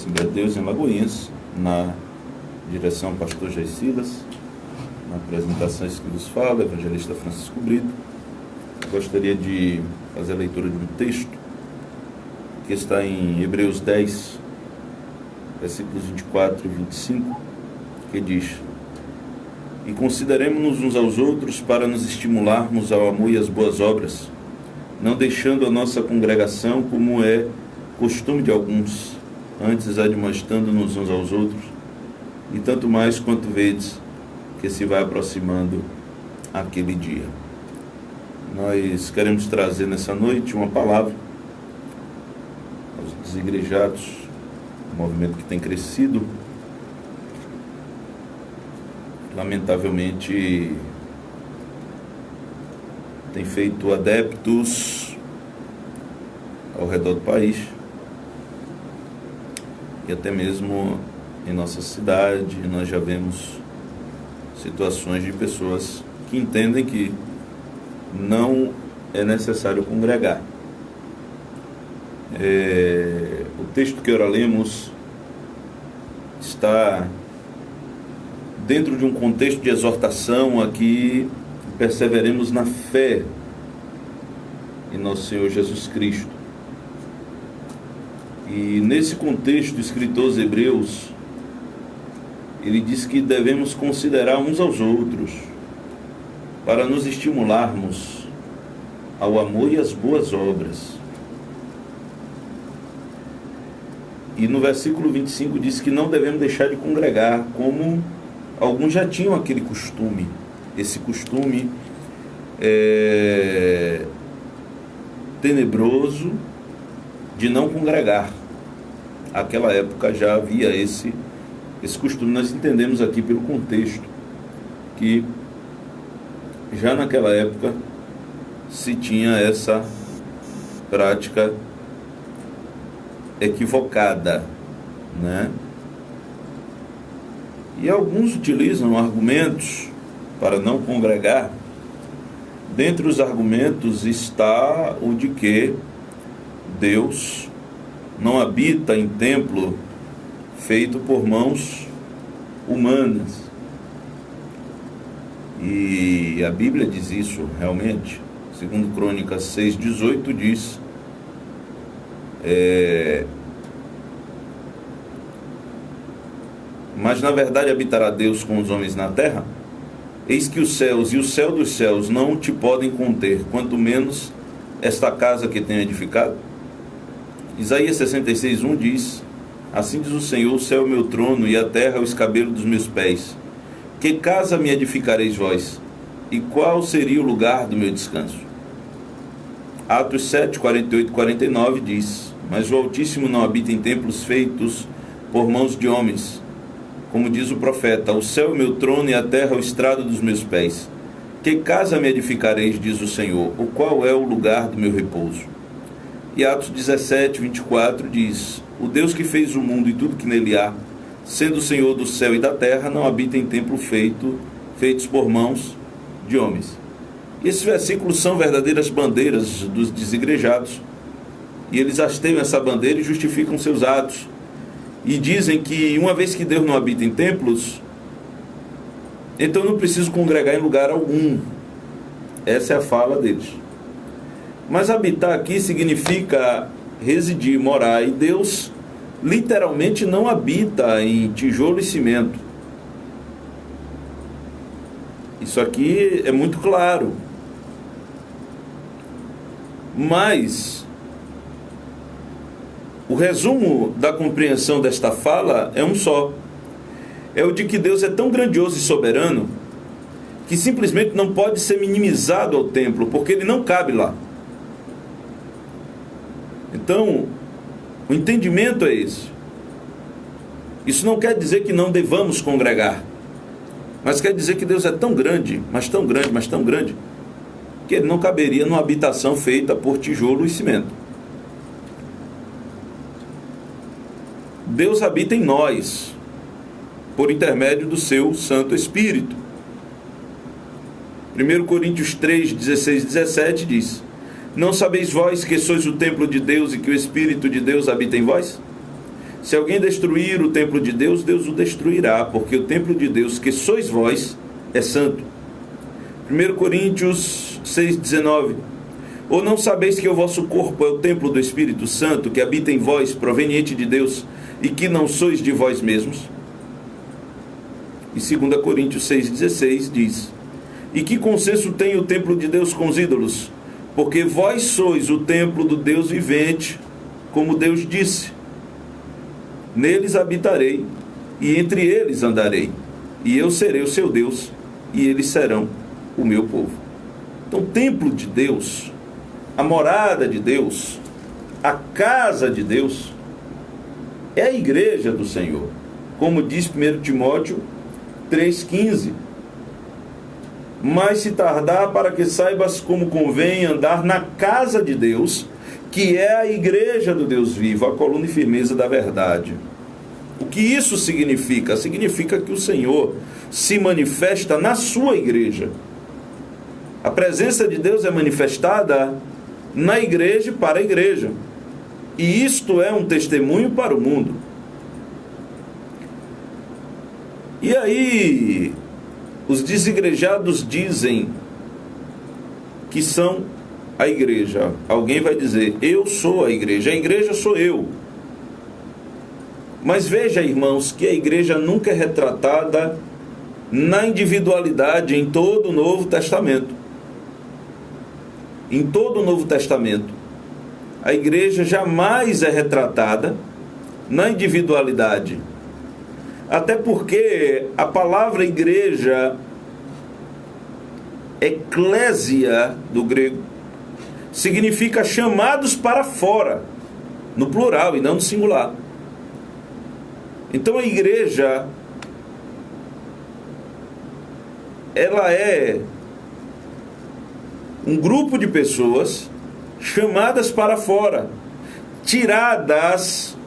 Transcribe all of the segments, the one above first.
Assembleia de Deus em Lagoinhas, na direção pastor Jair Silas, na apresentação que vos fala, evangelista Francisco Brito. Gostaria de fazer a leitura de um texto que está em Hebreus 10, versículos 24 e 25, que diz: E consideremos-nos uns aos outros para nos estimularmos ao amor e às boas obras, não deixando a nossa congregação como é costume de alguns, antes admoestando-nos uns aos outros, e tanto mais quanto vedes que se vai aproximando aquele dia. Nós queremos trazer nessa noite uma palavra aos desigrejados, um movimento que tem crescido, lamentavelmente tem feito adeptos ao redor do país e até mesmo em nossa cidade nós já vemos situações de pessoas que entendem que não é necessário congregar. O texto que ora lemos está dentro de um contexto de exortação a que perseveremos na fé em nosso Senhor Jesus Cristo. E nesse contexto, o escritor aos Hebreus, ele diz que devemos considerar uns aos outros para nos estimularmos ao amor e às boas obras. E no versículo 25 diz que não devemos deixar de congregar, como alguns já tinham aquele costume. Esse costume tenebroso de não congregar. Naquela época já havia esse costume. Nós entendemos aqui pelo contexto que já naquela época se tinha essa prática equivocada, né? E alguns utilizam argumentos para não congregar. Dentre os argumentos está o de que Deus não habita em templo feito por mãos humanas. E a Bíblia diz isso realmente. Segundo Crônicas 6:18 diz: Mas na verdade habitará Deus com os homens na terra? Eis que os céus e o céu dos céus não te podem conter, quanto menos esta casa que tenho edificado. Isaías 66:1 diz: Assim diz o Senhor: o céu é o meu trono e a terra é o escabelo dos meus pés. Que casa me edificareis vós? E qual seria o lugar do meu descanso? Atos 7:48 e 49 diz: Mas o Altíssimo não habita em templos feitos por mãos de homens. Como diz o profeta: o céu é o meu trono e a terra é o estrado dos meus pés. Que casa me edificareis, diz o Senhor? O qual é o lugar do meu repouso? E Atos 17:24 diz: O Deus que fez o mundo e tudo que nele há, sendo o Senhor do céu e da terra, não habita em templo feitos por mãos de homens. E esses versículos são verdadeiras bandeiras dos desigrejados, e eles hasteiam essa bandeira e justificam seus atos, e dizem que uma vez que Deus não habita em templos, então eu não preciso congregar em lugar algum. Essa é a fala deles. Mas habitar aqui significa residir, morar, e Deus literalmente não habita em tijolo e cimento. Isso aqui é muito claro. Mas o resumo da compreensão desta fala é um só. É o de que Deus é tão grandioso e soberano que simplesmente não pode ser minimizado ao templo, porque ele não cabe lá. Então, o entendimento é esse. Isso não quer dizer que não devamos congregar, mas quer dizer que Deus é tão grande, mas tão grande, mas tão grande, que ele não caberia numa habitação feita por tijolo e cimento. Deus habita em nós, por intermédio do seu Santo Espírito. 1 Coríntios 3, 16 e 17 diz: Não sabeis vós que sois o templo de Deus e que o Espírito de Deus habita em vós? Se alguém destruir o templo de Deus, Deus o destruirá, porque o templo de Deus, que sois vós, é santo. 1 Coríntios 6,19. Ou não sabeis que o vosso corpo é o templo do Espírito Santo, que habita em vós, proveniente de Deus, e que não sois de vós mesmos? E 2 Coríntios 6,16 diz: e que consenso tem o templo de Deus com os ídolos? Porque vós sois o templo do Deus vivente, como Deus disse: neles habitarei, e entre eles andarei, e eu serei o seu Deus, e eles serão o meu povo. Então, o templo de Deus, a morada de Deus, a casa de Deus, é a igreja do Senhor, como diz 1 Timóteo 3,15. Mas se tardar, para que saibas como convém andar na casa de Deus, que é a igreja do Deus vivo, a coluna e firmeza da verdade. O que isso significa? Significa que o Senhor se manifesta na sua igreja. A presença de Deus é manifestada na igreja e para a igreja. E isto é um testemunho para o mundo. E aí, os desigrejados dizem que são a igreja. Alguém vai dizer: eu sou a igreja sou eu. Mas veja, irmãos, que a igreja nunca é retratada na individualidade em todo o Novo Testamento. Em todo o Novo Testamento, a igreja jamais é retratada na individualidade. Até porque a palavra igreja, eclésia do grego, significa chamados para fora, no plural e não no singular. Então a igreja, ela é um grupo de pessoas chamadas para fora, tiradas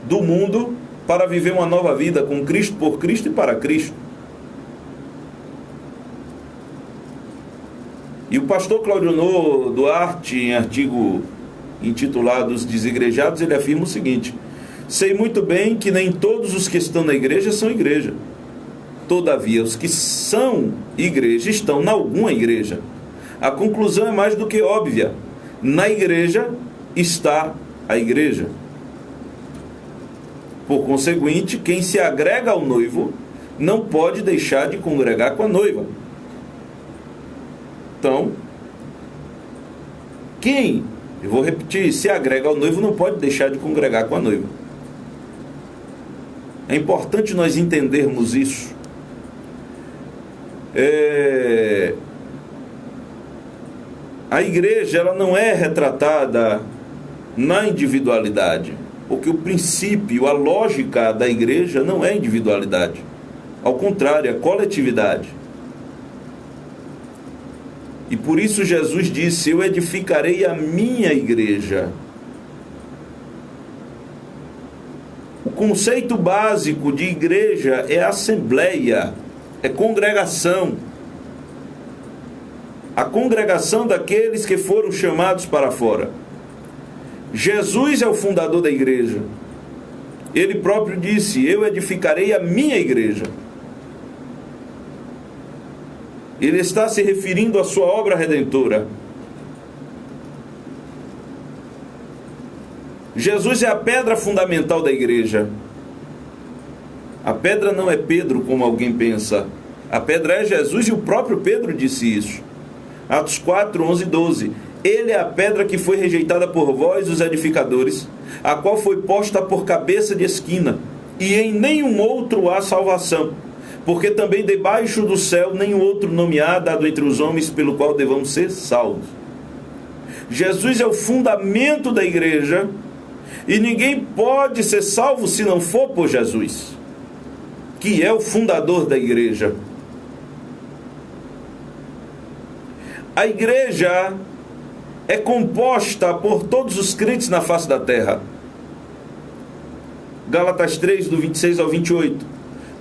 do mundo para viver uma nova vida com Cristo, por Cristo e para Cristo. E o pastor Claudionor Duarte, em artigo intitulado Os Desigrejados, ele afirma o seguinte: sei muito bem que nem todos os que estão na igreja são igreja. Todavia, os que são igreja estão na alguma igreja. A conclusão é mais do que óbvia: na igreja está a igreja. Por conseguinte, quem se agrega ao noivo não pode deixar de congregar com a noiva. Então, quem, eu vou repetir, se agrega ao noivo não pode deixar de congregar com a noiva. É importante nós entendermos isso. A igreja, ela não é retratada na individualidade, porque o princípio, a lógica da igreja não é individualidade. Ao contrário, é coletividade. E por isso Jesus disse: eu edificarei a minha igreja. O conceito básico de igreja é assembleia, é congregação. A congregação daqueles que foram chamados para fora. Jesus é o fundador da igreja. Ele próprio disse: eu edificarei a minha igreja. Ele está se referindo à sua obra redentora. Jesus é a pedra fundamental da igreja. A pedra não é Pedro, como alguém pensa. A pedra é Jesus, e o próprio Pedro disse isso. Atos 4, 11 e 12. Ele é a pedra que foi rejeitada por vós, os edificadores, a qual foi posta por cabeça de esquina, e em nenhum outro há salvação, porque também debaixo do céu nenhum outro nome há dado entre os homens pelo qual devamos ser salvos. Jesus é o fundamento da igreja, e ninguém pode ser salvo se não for por Jesus, que é o fundador da igreja. A igreja é composta por todos os crentes na face da terra. Gálatas 3, do 26 ao 28.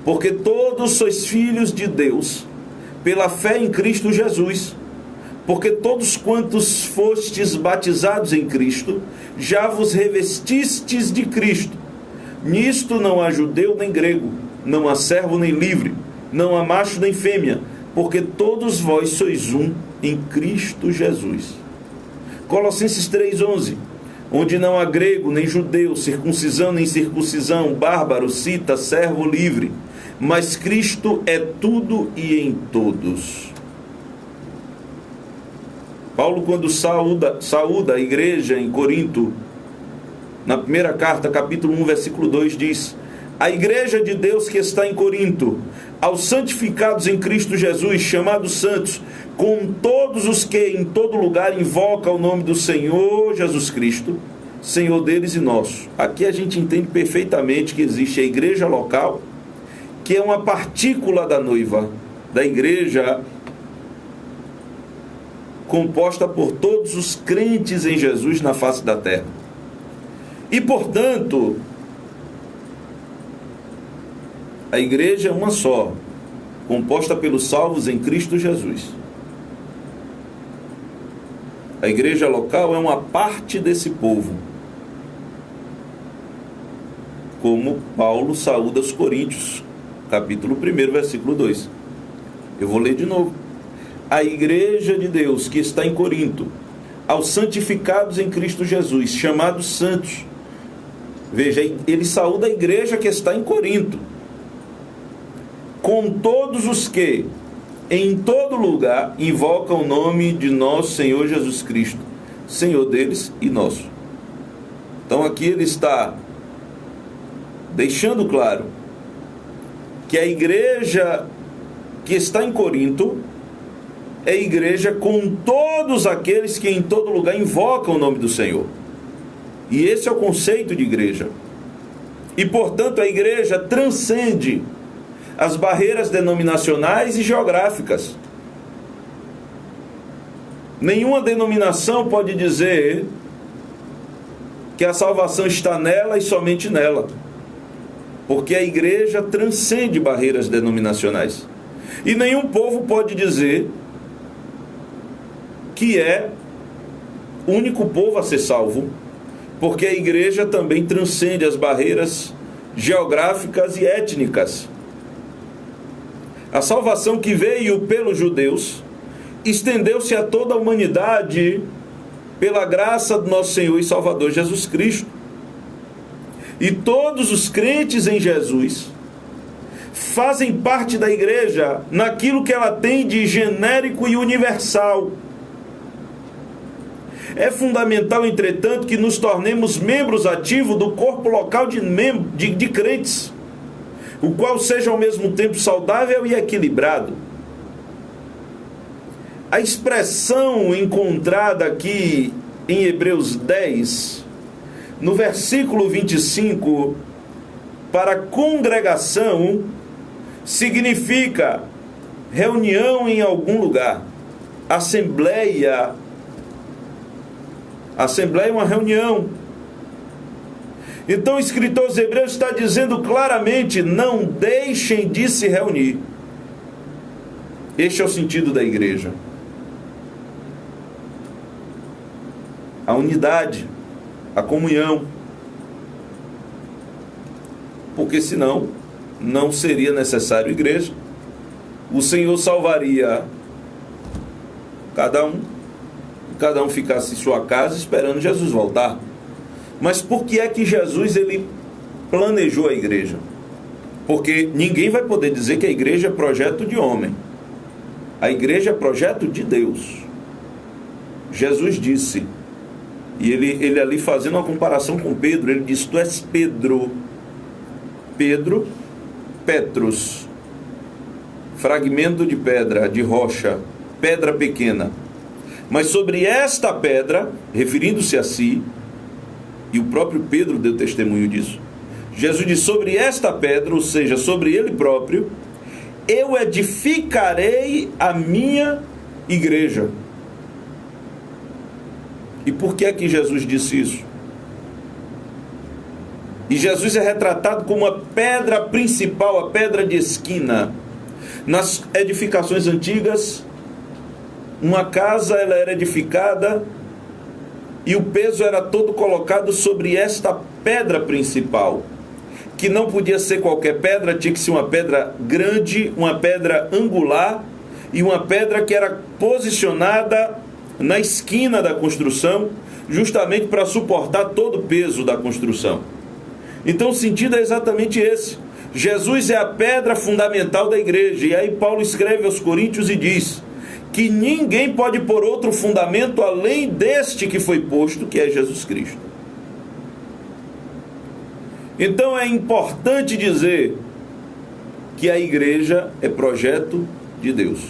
Porque todos sois filhos de Deus, pela fé em Cristo Jesus. Porque todos quantos fostes batizados em Cristo, já vos revestistes de Cristo. Nisto não há judeu nem grego, não há servo nem livre, não há macho nem fêmea, porque todos vós sois um em Cristo Jesus. Colossenses 3,11, onde não há grego nem judeu, circuncisão nem circuncisão, bárbaro, cita, servo, livre, mas Cristo é tudo e em todos. Paulo, quando saúda a igreja em Corinto, na primeira carta, capítulo 1, versículo 2, diz: a igreja de Deus que está em Corinto, aos santificados em Cristo Jesus, chamados santos, com todos os que em todo lugar invocam o nome do Senhor Jesus Cristo, Senhor deles e nosso. Aqui a gente entende perfeitamente que existe a igreja local, que é uma partícula da noiva, da igreja composta por todos os crentes em Jesus na face da terra. E, portanto, a igreja é uma só, composta pelos salvos em Cristo Jesus. A igreja local é uma parte desse povo, como Paulo saúda os Coríntios, capítulo 1, versículo 2. Eu vou ler de novo. A igreja de Deus que está em Corinto, aos santificados em Cristo Jesus, chamados santos. Veja, ele saúda a igreja que está em Corinto, com todos os que em todo lugar invocam o nome de nosso Senhor Jesus Cristo, Senhor deles e nosso. Então aqui ele está deixando claro que a igreja que está em Corinto é a igreja com todos aqueles que em todo lugar invocam o nome do Senhor. E esse é o conceito de igreja. E, portanto, a igreja transcende as barreiras denominacionais e geográficas. Nenhuma denominação pode dizer que a salvação está nela e somente nela, porque a igreja transcende barreiras denominacionais. E nenhum povo pode dizer que é o único povo a ser salvo, porque a igreja também transcende as barreiras geográficas e étnicas. A salvação que veio pelos judeus estendeu-se a toda a humanidade pela graça do nosso Senhor e Salvador Jesus Cristo. E todos os crentes em Jesus fazem parte da igreja naquilo que ela tem de genérico e universal. É fundamental, entretanto, que nos tornemos membros ativos do corpo local de crentes, o qual seja ao mesmo tempo saudável e equilibrado. A expressão encontrada aqui em Hebreus 10, no versículo 25, para congregação, significa reunião em algum lugar, assembleia. Assembleia é uma reunião. Então o escritor aos Hebreus está dizendo claramente: não deixem de se reunir. Este é o sentido da igreja. A unidade, a comunhão. Porque senão não seria necessário igreja. O Senhor salvaria cada um ficasse em sua casa esperando Jesus voltar. Mas por que é que Jesus ele planejou a igreja? Porque ninguém vai poder dizer que a igreja é projeto de homem. A igreja é projeto de Deus. Jesus disse, e ele ali fazendo uma comparação com Pedro, ele disse: tu és Pedro, Petros, fragmento de pedra, de rocha, pedra pequena. Mas sobre esta pedra, referindo-se a si, e o próprio Pedro deu testemunho disso, Jesus disse: sobre esta pedra, ou seja, sobre ele próprio, eu edificarei a minha igreja. E por que é que Jesus disse isso? E Jesus é retratado como a pedra principal, a pedra de esquina. Nas edificações antigas, uma casa ela era edificada e o peso era todo colocado sobre esta pedra principal. que não podia ser qualquer pedra, tinha que ser uma pedra grande, uma pedra angular e uma pedra que era posicionada na esquina da construção, justamente para suportar todo o peso da construção. Então o sentido é exatamente esse. Jesus é a pedra fundamental da igreja. E aí Paulo escreve aos Coríntios e diz que ninguém pode pôr outro fundamento além deste que foi posto, que é Jesus Cristo. Então é importante dizer que a igreja é projeto de Deus.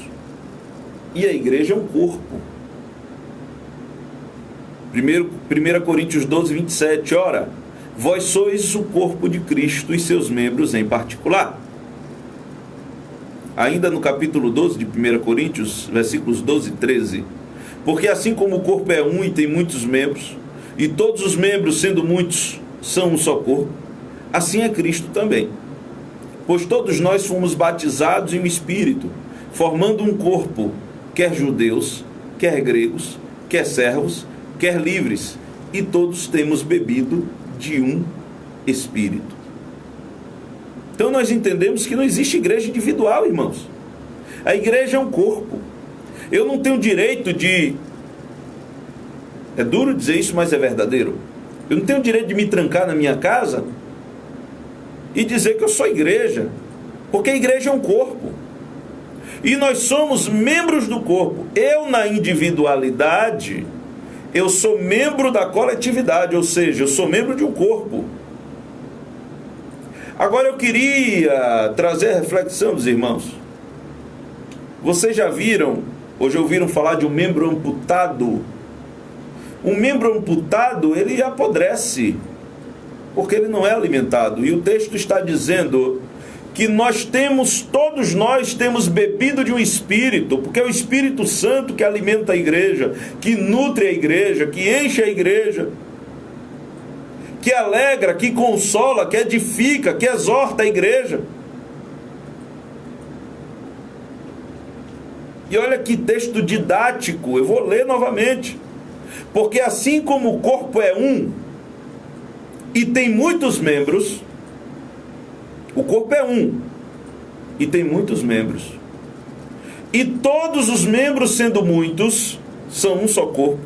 E a igreja é um corpo. 1 Coríntios 12, 27. Ora, vós sois o corpo de Cristo e seus membros em particular. Ainda no capítulo 12 de 1 Coríntios, versículos 12 e 13. Porque assim como o corpo é um e tem muitos membros, e todos os membros, sendo muitos, são um só corpo, assim é Cristo também. Pois todos nós fomos batizados em um Espírito, formando um corpo, quer judeus, quer gregos, quer servos, quer livres, e todos temos bebido de um Espírito. Então nós entendemos que não existe igreja individual, irmãos. A igreja é um corpo. Eu não tenho direito de... É duro dizer isso, mas é verdadeiro. Eu não tenho direito de me trancar na minha casa e dizer que eu sou igreja, porque a igreja é um corpo. E nós somos membros do corpo. Eu, na individualidade, eu sou membro da coletividade, ou seja, eu sou membro de um corpo. Agora eu queria trazer a reflexão dos irmãos. Vocês já viram, ou já ouviram falar de um membro amputado? Um membro amputado, ele apodrece, porque ele não é alimentado. E o texto está dizendo que todos nós temos bebido de um Espírito, porque é o Espírito Santo que alimenta a igreja, que nutre a igreja, que enche a igreja, que alegra, que consola, que edifica, que exorta a igreja. E olha que texto didático, eu vou ler novamente. Porque assim como o corpo é um e tem muitos membros, o corpo é um e tem muitos membros, e todos os membros, sendo muitos, são um só corpo.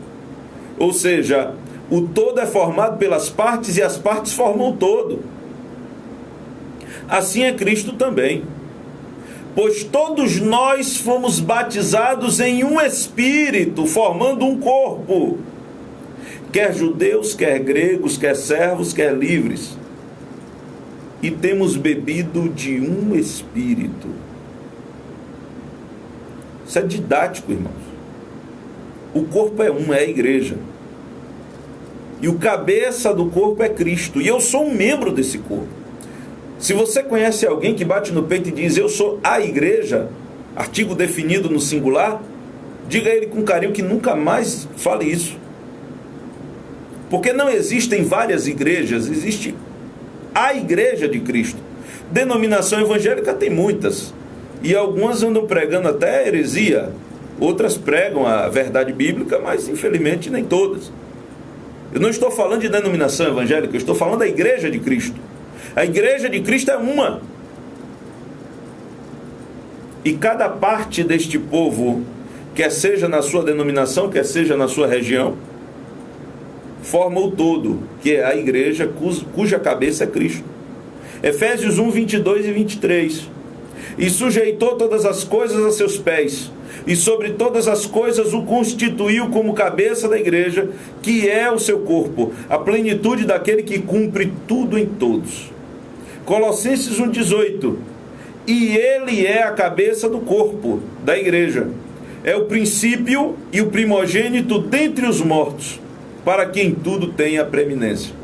Ou seja, o todo é formado pelas partes e as partes formam o todo. Assim é Cristo também. Pois todos nós fomos batizados em um Espírito, formando um corpo. Quer judeus, quer gregos, quer servos, quer livres. E temos bebido de um Espírito. Isso é didático, irmãos. O corpo é um, é a igreja. E o cabeça do corpo é Cristo. E eu sou um membro desse corpo. Se você conhece alguém que bate no peito e diz, eu sou a igreja, artigo definido no singular, diga a ele com carinho que nunca mais fale isso. Porque não existem várias igrejas, existe a igreja de Cristo. Denominação evangélica tem muitas. E algumas andam pregando até heresia. Outras pregam a verdade bíblica, mas infelizmente nem todas. Eu não estou falando de denominação evangélica, eu estou falando da igreja de Cristo. A igreja de Cristo é uma. E cada parte deste povo, quer seja na sua denominação, quer seja na sua região, forma o todo, que é a igreja cuja cabeça é Cristo. Efésios 1, 22 e 23. E sujeitou todas as coisas a seus pés, e sobre todas as coisas o constituiu como cabeça da igreja, que é o seu corpo, a plenitude daquele que cumpre tudo em todos. Colossenses 1, 18. E ele é a cabeça do corpo, da igreja. É o princípio e o primogênito dentre os mortos, para que em tudo tenha a preeminência.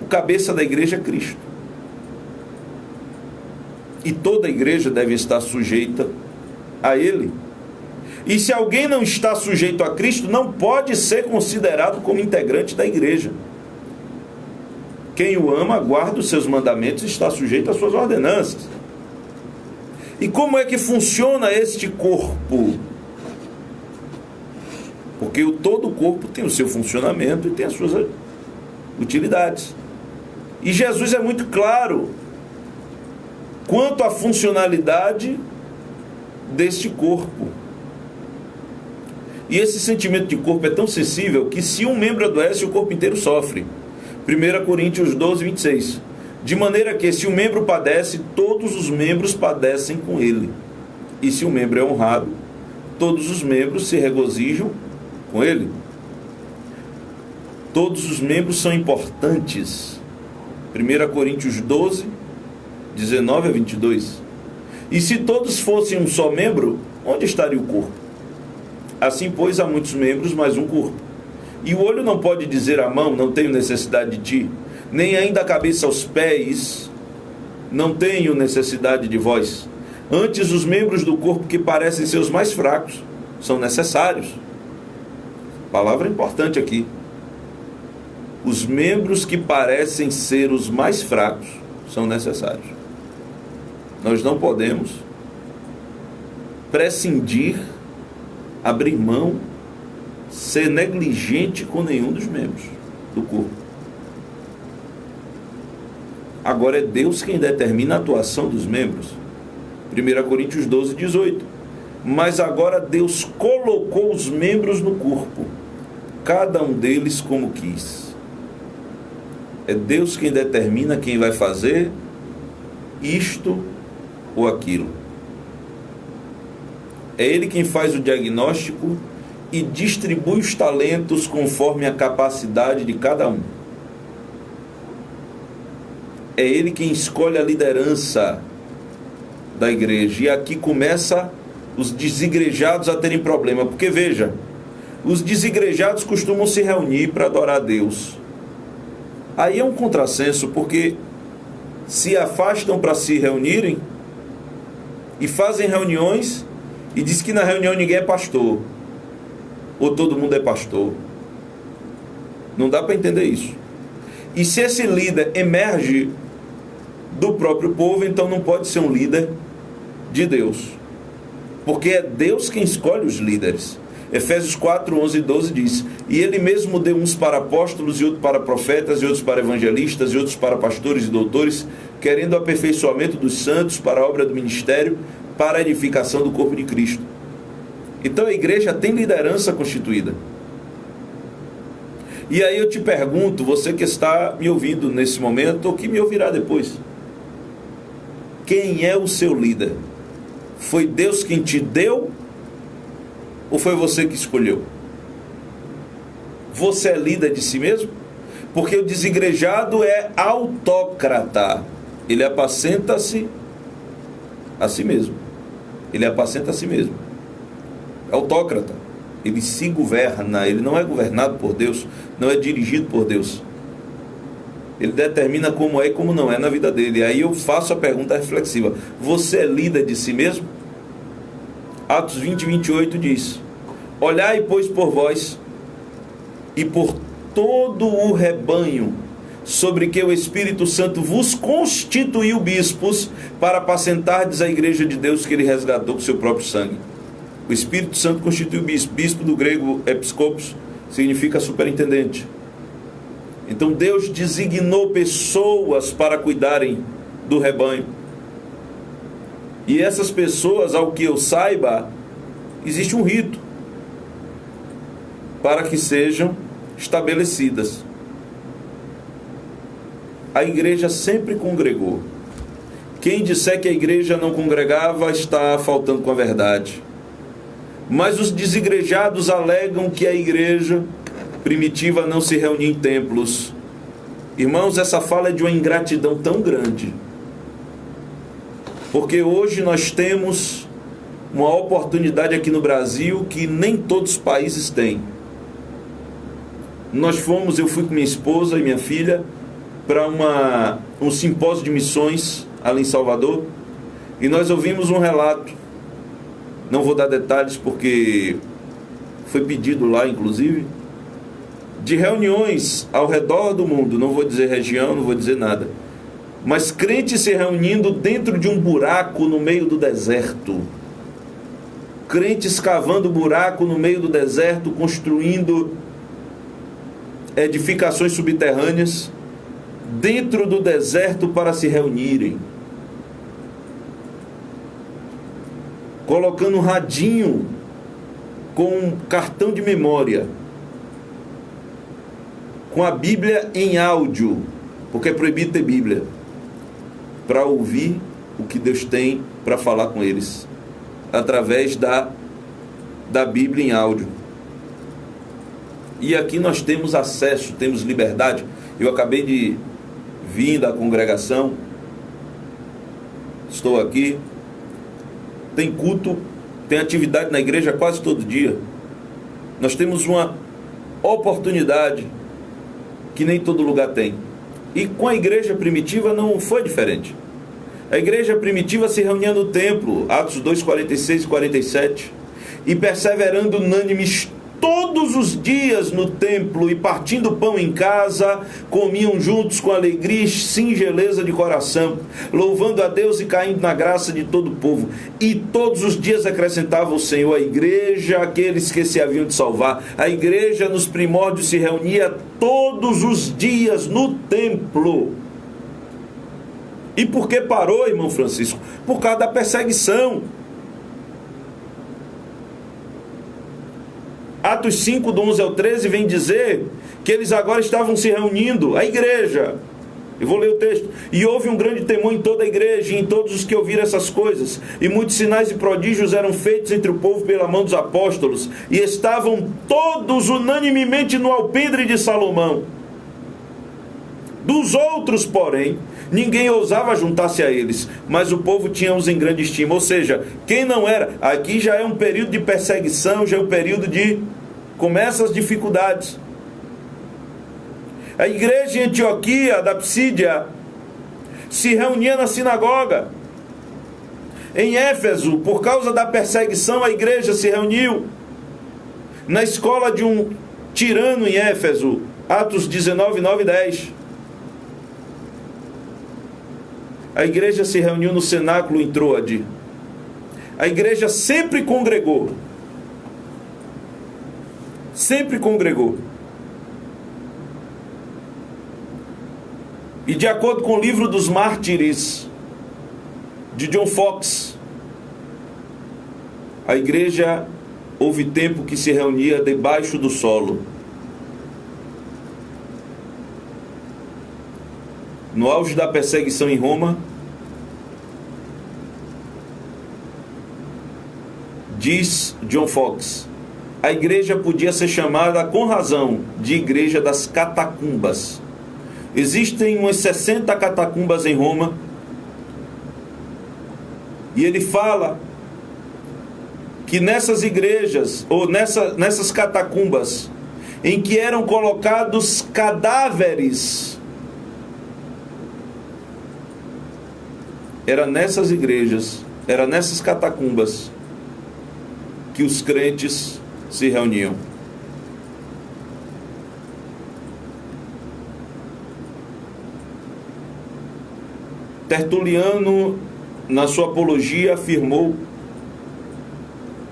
O cabeça da igreja é Cristo. E toda a igreja deve estar sujeita a Ele. E se alguém não está sujeito a Cristo, não pode ser considerado como integrante da igreja. Quem o ama, guarda os seus mandamentos e está sujeito às suas ordenanças. E como é que funciona este corpo? Porque todo o corpo tem o seu funcionamento e tem as suas utilidades. E Jesus é muito claro quanto à funcionalidade deste corpo. E esse sentimento de corpo é tão sensível que se um membro adoece, o corpo inteiro sofre. 1 Coríntios 12, 26. De maneira que se um membro padece, todos os membros padecem com ele. E se um membro é honrado, todos os membros se regozijam com ele. Todos os membros são importantes. 1 Coríntios 12, 19 a 22. E se todos fossem um só membro, onde estaria o corpo? Assim, pois, há muitos membros, mas um corpo. E o olho não pode dizer à mão, não tenho necessidade de ti, nem ainda a cabeça aos pés, não tenho necessidade de vós. Antes, os membros do corpo que parecem ser os mais fracos são necessários. Palavra importante aqui. Os membros que parecem ser os mais fracos são necessários. Nós não podemos prescindir, abrir mão, ser negligente com nenhum dos membros do corpo. Agora é Deus quem determina a atuação dos membros. 1 Coríntios 12, 18. Mas agora Deus colocou os membros no corpo, cada um deles como quis. É Deus quem determina quem vai fazer isto ou aquilo. É Ele quem faz o diagnóstico e distribui os talentos conforme a capacidade de cada um. É Ele quem escolhe a liderança da igreja. E aqui começa os desigrejados a terem problema. Porque veja, os desigrejados costumam se reunir para adorar a Deus. Aí é um contrassenso, porque se afastam para se reunirem e fazem reuniões e diz que na reunião ninguém é pastor, ou todo mundo é pastor. Não dá para entender isso. E se esse líder emerge do próprio povo, então não pode ser um líder de Deus, porque é Deus quem escolhe os líderes. Efésios 4, 11 e 12 diz: e Ele mesmo deu uns para apóstolos, e outros para profetas, e outros para evangelistas, e outros para pastores e doutores, querendo o aperfeiçoamento dos santos para a obra do ministério, para a edificação do corpo de Cristo. Então a igreja tem liderança constituída. E aí eu te pergunto, você que está me ouvindo nesse momento, ou que me ouvirá depois, quem é o seu líder? Foi Deus quem te deu? Ou foi você que escolheu? Você é líder de si mesmo? Porque o desigrejado é autócrata. Ele apacenta-se a si mesmo. Ele apacenta a si mesmo. É autócrata. Ele se governa. Ele não é governado por Deus. Não é dirigido por Deus. Ele determina como é e como não é na vida dele. Aí eu faço a pergunta reflexiva: você é líder de si mesmo? Atos 20, 28 diz: olhai, pois, por vós e por todo o rebanho, sobre que o Espírito Santo vos constituiu bispos, para apacentardes a igreja de Deus que Ele resgatou com seu próprio sangue. O Espírito Santo constituiu bispo. Bispo do grego episcopos significa superintendente. Então Deus designou pessoas para cuidarem do rebanho. E essas pessoas, ao que eu saiba, existe um rito para que sejam estabelecidas. A igreja sempre congregou. Quem disser que a igreja não congregava está faltando com a verdade. Mas os desigrejados alegam que a igreja primitiva não se reunia em templos. Irmãos, essa fala é de uma ingratidão tão grande. Porque hoje nós temos uma oportunidade aqui no Brasil que nem todos os países têm. Eu fui com minha esposa e minha filha para um simpósio de missões ali em Salvador, e nós ouvimos um relato, não vou dar detalhes porque foi pedido lá inclusive, de reuniões ao redor do mundo, não vou dizer região, não vou dizer nada, mas crentes se reunindo dentro de um buraco no meio do deserto. Crentes cavando buraco no meio do deserto, construindo edificações subterrâneas, dentro do deserto para se reunirem, colocando um radinho com um cartão de memória, com a Bíblia em áudio, porque é proibido ter Bíblia, para ouvir o que Deus tem para falar com eles, através da Bíblia em áudio. E aqui nós temos acesso, temos liberdade. Eu acabei de vir da congregação, estou aqui, tem culto, tem atividade na igreja quase todo dia. Nós temos uma oportunidade que nem todo lugar tem. E com a igreja primitiva não foi diferente. A igreja primitiva se reunia no templo, Atos 2, 46 e 47, e perseverando unânimes todos os dias no templo e partindo pão em casa, comiam juntos com alegria e singeleza de coração, louvando a Deus e caindo na graça de todo o povo. E todos os dias acrescentava o Senhor à igreja aqueles que se haviam de salvar. A igreja nos primórdios se reunia todos os dias no templo. E por que parou, irmão Francisco? Por causa da perseguição. Atos 5, do 11 ao 13, vem dizer que eles agora estavam se reunindo, a igreja. Eu vou ler o texto. E houve um grande temor em toda a igreja e em todos os que ouviram essas coisas. E muitos sinais e prodígios eram feitos entre o povo pela mão dos apóstolos. E estavam todos unanimemente no alpendre de Salomão. Dos outros, porém, ninguém ousava juntar-se a eles, mas o povo tinha-os em grande estima. Ou seja, quem não era, aqui já é um período de perseguição, já é um período de, começa as dificuldades. A igreja em Antioquia, da Psídia, se reunia na sinagoga. Em Éfeso, por causa da perseguição, a igreja se reuniu na escola de um tirano em Éfeso, Atos 19, 9 e 10. A igreja se reuniu no cenáculo em Troade. A igreja sempre congregou. Sempre congregou. E de acordo com o livro dos Mártires, de John Fox, a igreja houve tempo que se reunia debaixo do solo. No auge da perseguição em Roma, diz John Fox, a igreja podia ser chamada com razão de igreja das catacumbas. Existem umas 60 catacumbas em Roma, e ele fala que nessas igrejas, ou nessas catacumbas, em que eram colocados cadáveres, era nessas igrejas, era nessas catacumbas que os crentes se reuniam. Tertuliano, na sua apologia, afirmou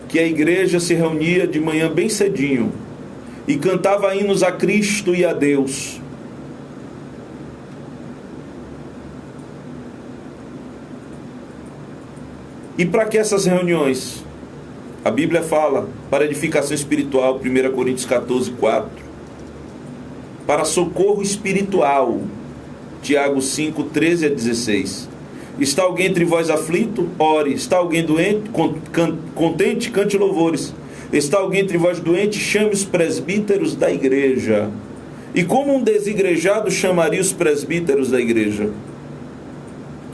que a igreja se reunia de manhã bem cedinho e cantava hinos a Cristo e a Deus. E para que essas reuniões? A Bíblia fala para edificação espiritual, 1 Coríntios 14, 4. Para socorro espiritual, Tiago 5, 13 a 16. Está alguém entre vós aflito? Ore. Está alguém doente? Contente? Cante louvores. Está alguém entre vós doente? Chame os presbíteros da igreja. E como um desigrejado chamaria os presbíteros da igreja?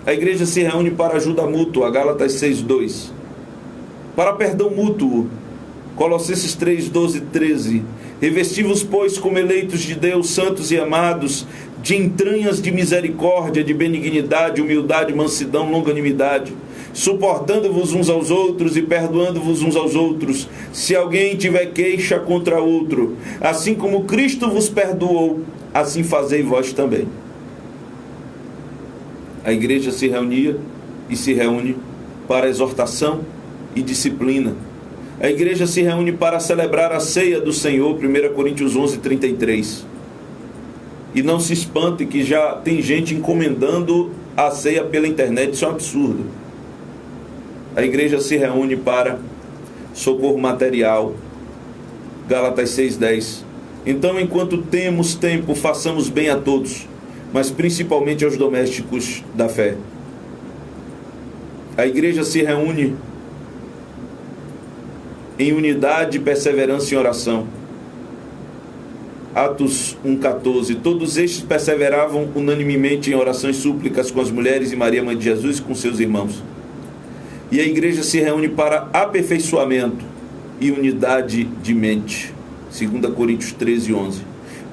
A igreja se reúne para ajuda mútua, Gálatas 6:2. Para perdão mútuo, Colossenses 3:12 e 13. Revesti-vos, pois, como eleitos de Deus, santos e amados, de entranhas de misericórdia, de benignidade, humildade, mansidão, longanimidade, suportando-vos uns aos outros e perdoando-vos uns aos outros, se alguém tiver queixa contra outro. Assim como Cristo vos perdoou, assim fazei vós também. A igreja se reunia e se reúne para exortação e disciplina. A igreja se reúne para celebrar a ceia do Senhor, 1 Coríntios 11, 33. E não se espante que já tem gente encomendando a ceia pela internet, isso é um absurdo. A igreja se reúne para socorro material, Gálatas 6:10. Então, enquanto temos tempo, façamos bem a todos, mas principalmente aos domésticos da fé. A igreja se reúne em unidade, perseverança em oração. Atos 1:14. Todos estes perseveravam unanimemente em orações e súplicas com as mulheres e Maria, mãe de Jesus, e com seus irmãos. E a igreja se reúne para aperfeiçoamento e unidade de mente. 2 Coríntios 13:11.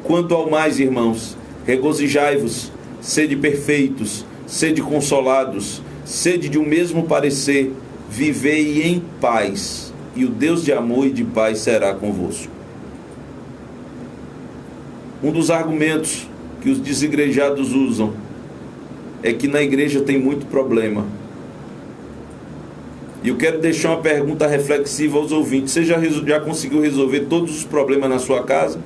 Quanto ao mais, irmãos, regozijai-vos, sede perfeitos, sede consolados, sede de um mesmo parecer, vivei em paz, e o Deus de amor e de paz será convosco. Um dos argumentos que os desigrejados usam é que na igreja tem muito problema. E eu quero deixar uma pergunta reflexiva aos ouvintes. Você já conseguiu resolver todos os problemas na sua casa?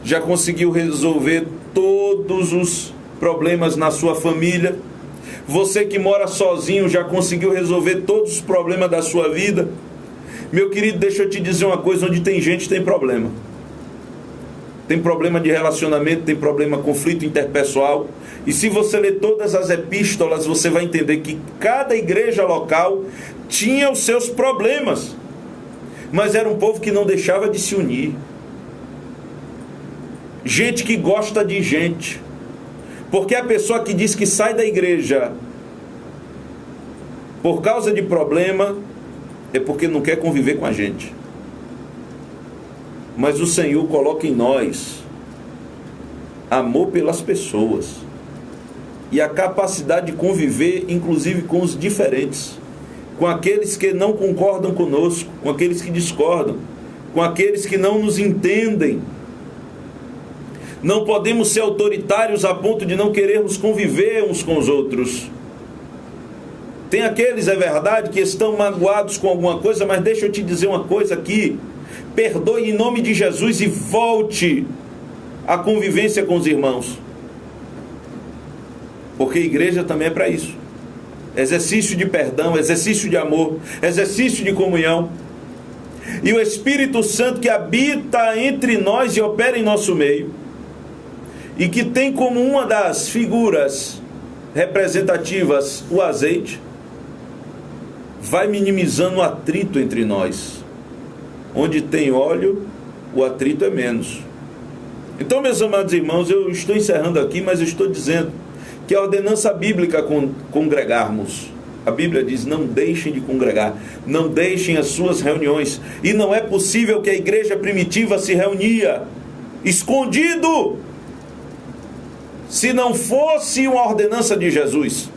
Já conseguiu resolver todos os problemas na sua família? Você que mora sozinho já conseguiu resolver todos os problemas da sua vida? Meu querido, deixa eu te dizer uma coisa: onde tem gente tem problema. Tem problema de relacionamento, tem problema conflito interpessoal. E se você ler todas as epístolas, você vai entender que cada igreja local tinha os seus problemas. Mas era um povo que não deixava de se unir. Gente que gosta de gente. Porque a pessoa que diz que sai da igreja por causa de problema é porque não quer conviver com a gente. Mas o Senhor coloca em nós amor pelas pessoas e a capacidade de conviver, inclusive com os diferentes, com aqueles que não concordam conosco, com aqueles que discordam, com aqueles que não nos entendem. Não podemos ser autoritários a ponto de não querermos conviver uns com os outros. Tem aqueles, é verdade, que estão magoados com alguma coisa, mas deixa eu te dizer uma coisa aqui: perdoe em nome de Jesus e volte à convivência com os irmãos. Porque a igreja também é para isso. Exercício de perdão, exercício de amor, exercício de comunhão. E o Espírito Santo que habita entre nós e opera em nosso meio, e que tem como uma das figuras representativas o azeite, vai minimizando o atrito entre nós. Onde tem óleo, o atrito é menos. Então, meus amados irmãos, eu estou encerrando aqui, mas eu estou dizendo que a ordenança bíblica congregarmos. A Bíblia diz: não deixem de congregar, não deixem as suas reuniões. E não é possível que a igreja primitiva se reunia escondido, se não fosse uma ordenança de Jesus.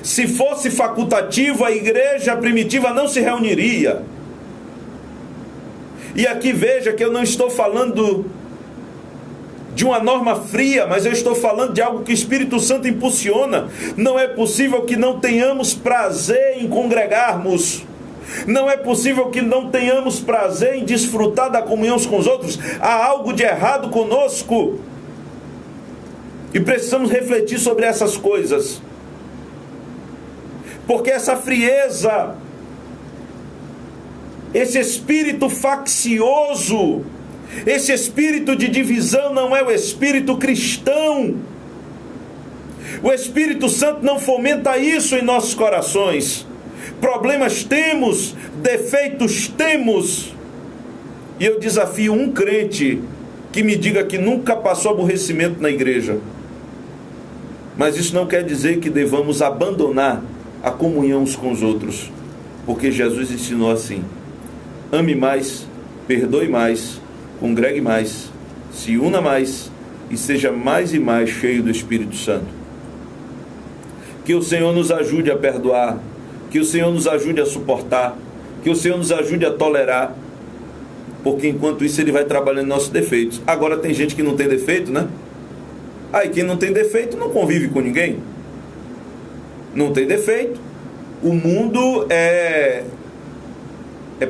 Se fosse facultativo, a igreja primitiva não se reuniria. E aqui veja que eu não estou falando de uma norma fria, mas eu estou falando de algo que o Espírito Santo impulsiona. Não é possível que não tenhamos prazer em congregarmos. Não é possível que não tenhamos prazer em desfrutar da comunhão uns com os outros. Há algo de errado conosco. E precisamos refletir sobre essas coisas. Porque essa frieza, esse espírito faccioso, esse espírito de divisão não é o espírito cristão. O Espírito Santo não fomenta isso em nossos corações. Problemas temos, defeitos temos. E eu desafio um crente que me diga que nunca passou aborrecimento na igreja. Mas isso não quer dizer que devamos abandonar a comunhão uns com os outros, porque Jesus ensinou assim: ame mais, perdoe mais, congregue mais, se una mais e seja mais e mais cheio do Espírito Santo. Que o Senhor nos ajude a perdoar, que o Senhor nos ajude a suportar, que o Senhor nos ajude a tolerar, porque enquanto isso Ele vai trabalhando nossos defeitos. Agora tem gente que não tem defeito, né? Aí quem não tem defeito não convive com ninguém. Não tem defeito. O mundo é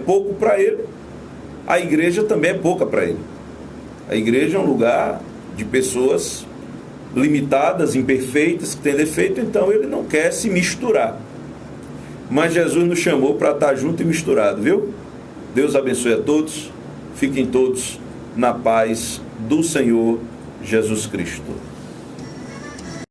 pouco para ele. A igreja também é pouca para ele. A igreja é um lugar de pessoas limitadas, imperfeitas, que têm defeito, então ele não quer se misturar. Mas Jesus nos chamou para estar junto e misturado, viu? Deus abençoe a todos, fiquem todos na paz do Senhor Jesus Cristo.